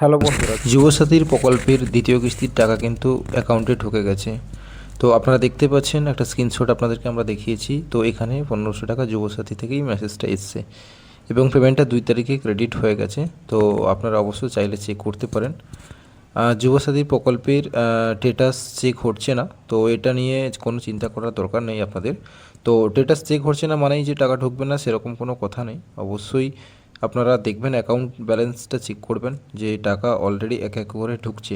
Hello বন্ধুরা, যুবসাথীর প্রকল্পের দ্বিতীয় কিস্তির টাকা কিন্তু অ্যাকাউন্টে ঢুকে গেছে। তো আপনারা দেখতে পাচ্ছেন একটা স্ক্রিনশট আপনাদেরকে আমরা দেখিয়েছি। তো এখানে 1500 টাকা যুবসাথী থেকেই মেসেজটা এসছে এবং পেমেন্টটা 2 তারিখে ক্রেডিট হয়ে গেছে। তো আপনারা অবশ্যই চাইলে চেক করতে পারেন। যুবসাথী প্রকল্পের স্টেটাস চেক হচ্ছে না, তো এটা নিয়ে কোনো চিন্তা করার দরকার নেই আপনাদের। তো স্টেটাস চেক হচ্ছে না মানেই যে টাকা ঢুকবে না সেরকম কোনো কথা নেই। অবশ্যই আপনারা দেখবেন, অ্যাকাউন্ট ব্যালেন্সটা চেক করবেন যে টাকা অলরেডি এক এক করে ঢুকছে।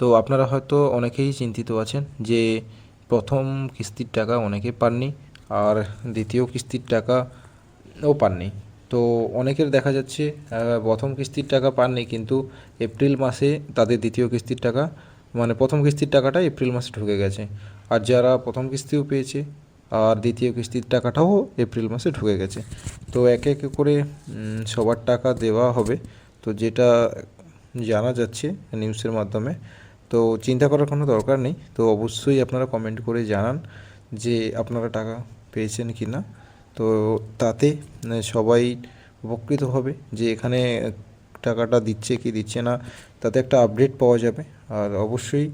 তো আপনারা হয়তো অনেকেই চিন্তিত আছেন যে প্রথম কিস্তির টাকা অনেকে পাননি, আর দ্বিতীয় কিস্তির টাকাও পাননি। তো অনেকের দেখা যাচ্ছে প্রথম কিস্তির টাকা পাননি, কিন্তু এপ্রিল মাসে তাদের দ্বিতীয় কিস্তির টাকা, মানে প্রথম কিস্তির টাকাটা এপ্রিল মাসে ঢুকে গেছে। আর যারা প্রথম কিস্তিও পেয়েছে আর দ্বিতীয় কিস্তির টাকাটাও এপ্রিল মাসে ঢুকে গেছে। তো একে একে করে সবার টাকা দেওয়া হবে, তো যেটা জানা যাচ্ছে নিউজের মাধ্যমে। তো চিন্তা করার কোনো দরকার নেই। তো অবশ্যই আপনারা কমেন্ট করে জানান যে আপনারা টাকা পেয়েছেন কি না। তো তাতে সবাই উপকৃত হবে যে এখানে টাকাটা দিচ্ছে কি দিচ্ছে না, তাতে একটা আপডেট পাওয়া যাবে। আর অবশ্যই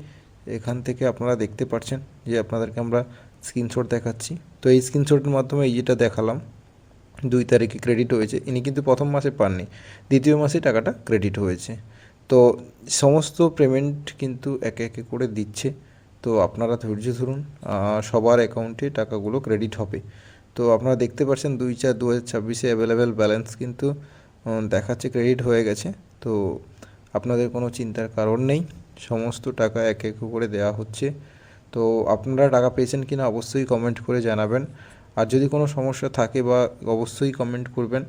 এখান থেকে আপনারা দেখতে পাচ্ছেন যে আপনাদেরকে আমরা স্ক্রিনশট দেখাচ্ছি। তো এই স্ক্রিনশটের মাধ্যমে এই যেটা দেখালাম 2 তারিখে ক্রেডিট হয়েছে, ইনি কিন্তু প্রথম মাসে পাননি, দ্বিতীয় মাসে টাকাটা ক্রেডিট হয়েছে। তো সমস্ত পেমেন্ট কিন্তু একে একে করে দিচ্ছে। তো আপনারা ধৈর্য ধরুন, সবার অ্যাকাউন্টে টাকাগুলো ক্রেডিট হবে। তো আপনারা দেখতে পাচ্ছেন 2/4/2026 অ্যাভেলেবেল ব্যালেন্স কিন্তু দেখাচ্ছে ক্রেডিট হয়ে গেছে। তো আপনাদের কোনো চিন্তার কারণ নেই, সমস্ত টাকা এক এক করে দেওয়া হচ্ছে। তো আপনারা টাকা পেয়েছেন কি না অবশ্যই কমেন্ট করে জানাবেন। আর যদি কোনো সমস্যা থাকে বা অবশ্যই কমেন্ট করবেন,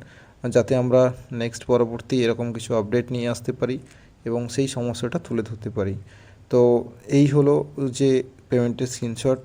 যাতে আমরা নেক্সট পরবর্তী এরকম কিছু আপডেট নিয়ে আসতে পারি এবং সেই সমস্যাটা তুলে ধরতে পারি। তো এই হলো যে পেমেন্টের স্ক্রিনশট,